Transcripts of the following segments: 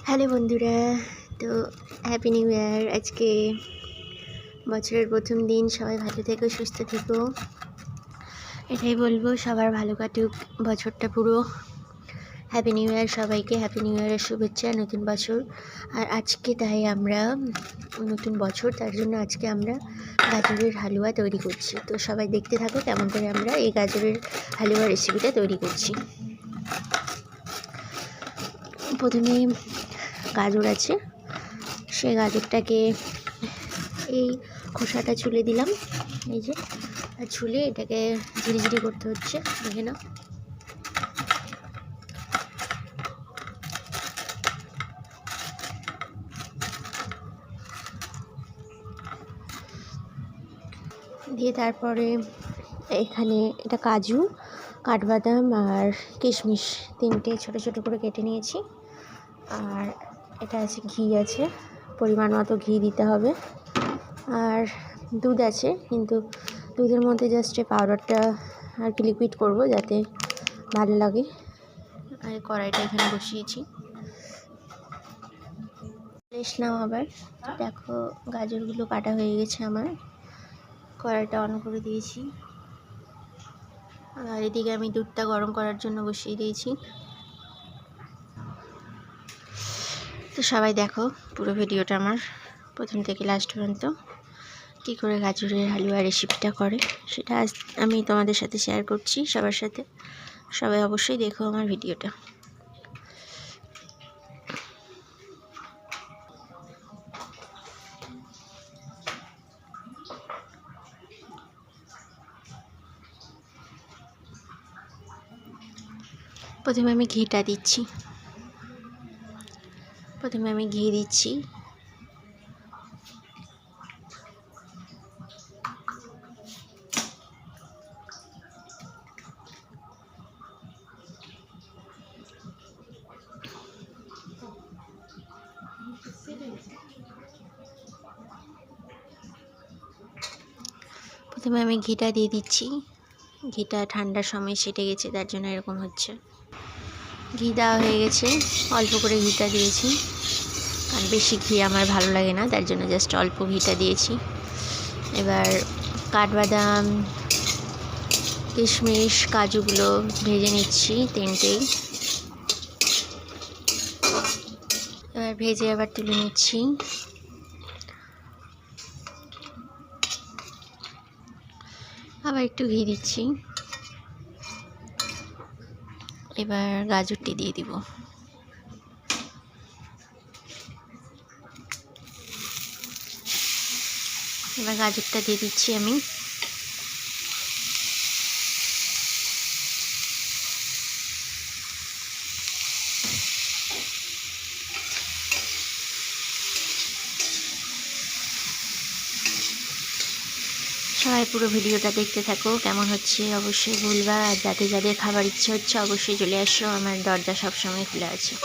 Hello বন্ধুরা, তো happy new year. আজকে বছরের প্রথম দিন, সবাই ভালো থেকো, সুস্থ থেকো, এটাই বলবো। সবার ভালো কাটুক বছরটা পুরো। হ্যাপি নিউ ইয়ার সবাইকে, হ্যাপি নিউ ইয়ারের শুভেচ্ছা, নতুন বছর। আর আজকে তাই আমরা নতুন বছর, তার জন্য আজকে আমরা গাজরের হালুয়া তৈরি করছি। তো সবাই দেখতে থাকো কেমন করে আমরা এই গাজরের হালুয়া রেসিপিটা তৈরি করছি। প্রথমে গাজর আছে, সেই গাজরটাকে এই খোসাটা ছুলে দিলাম, এই যে, আর ছুলে এটাকে ঝিরিঝিরি করতে হচ্ছে, দেখে নাও। দিয়ে তারপরে এখানে এটা কাজু, কাঠবাদাম আর কিশমিশ তিনটে ছোটো ছোটো করে কেটে নিয়েছি। আর এটা আছে ঘি, আছে পরিমাণ মতো ঘি দিতে হবে। আর দুধ আছে, কিন্তু দুধের মধ্যে জাস্ট পাউডারটা আর কি লিকুইড করবো যাতে ভালো লাগে। আর কড়াইটা এখানে বসিয়েছি। রেস্ট নাও। আবার দেখো গাজরগুলো কাটা হয়ে গেছে আমার, কড়াইটা অন করে দিয়েছি। আর এদিকে আমি দুধটা গরম করার জন্য বসিয়ে দিয়েছি। তো সবাই দেখো পুরো ভিডিওটা আমার প্রথম থেকে লাস্ট পর্যন্ত, কী করে গাজরের হালুয়া রেসিপিটা করে সেটা আজ আমি তোমাদের সাথে শেয়ার করছি সবার সাথে। সবাই অবশ্যই দেখো আমার ভিডিওটা। প্রথমে আমি ঘি দিচ্ছি। প্রথমে আমি ঘিটা দিয়ে দিচ্ছি। ঘিটা ঠান্ডার সময় সেটে গেছে, তার জন্য এরকম হচ্ছে। ঘি দেওয়া হয়ে গেছে, অল্প করে ঘিটা দিয়েছি, কারণ বেশি ঘি আমার ভালো লাগে না, তার জন্য জাস্ট অল্প ঘিটা দিয়েছি। এবার কাঠবাদাম, কিশমিশ, কাজুগুলো ভেজে নিচ্ছি তিনটেই। এবার ভেজে আবার তুলে নিচ্ছি। আবার একটু ঘি দিচ্ছি। এবার গাজরটি দিয়ে দিব। এবার গাজরটা দিয়ে দিচ্ছি আমি। সবাই পুরো ভিডিওটা দেখতে থাকো, কেমন হচ্ছে অবশ্যই বলবা। আর যাদের খাবার ইচ্ছে হচ্ছে অবশ্যই চলে আসো, আমার দরজা সবসময় খোলা আছে।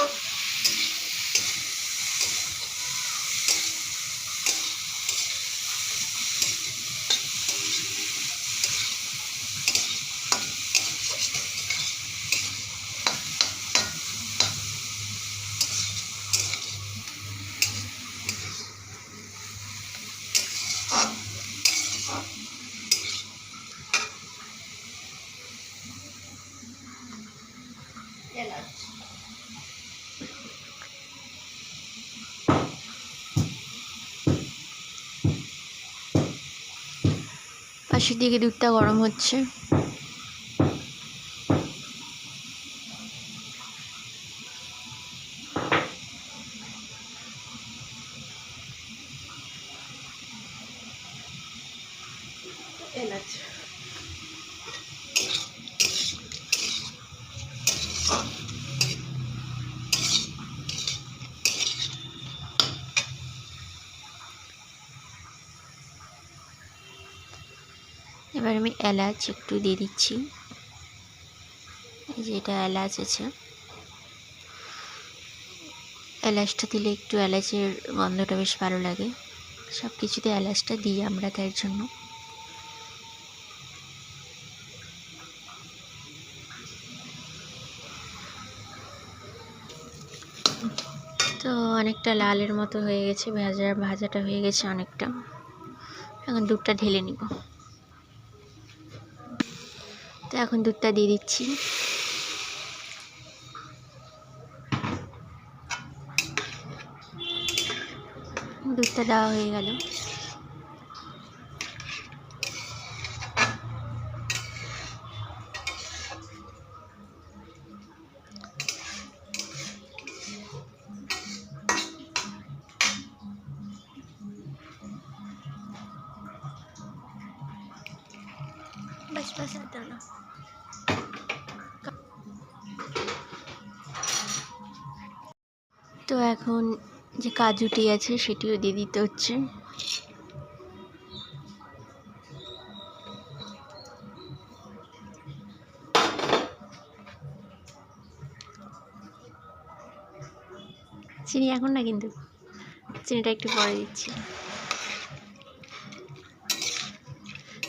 পাশের দিকে দুধটা গরম হচ্ছে। এবার আমি এলাচ একটু দিয়ে দিচ্ছি, এই যে এটা এলাচ আছে। এলাচটা দিলে একটু এলাচের গন্ধটা বেশ ভালো লাগে, সব কিছুতে এলাচটা দিই আমরা, তার জন্য। তো অনেকটা লালের মতো হয়ে গেছে, ভাজাটা হয়ে গেছে অনেকটা। এখন দুধটা ঢেলে নিব। তো এখন দুধটা দিয়ে দিচ্ছি। দুধটা দেওয়া হয়ে গেল। তো এখন যে কাজুটি আছে সেটিও দিয়ে দিতে হচ্ছে। চিনি এখন না, কিন্তু চিনিটা একটু পরে দিচ্ছি।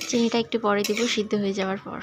চিনিটা একটু পরে দিব, সিদ্ধ হয়ে যাওয়ার পর।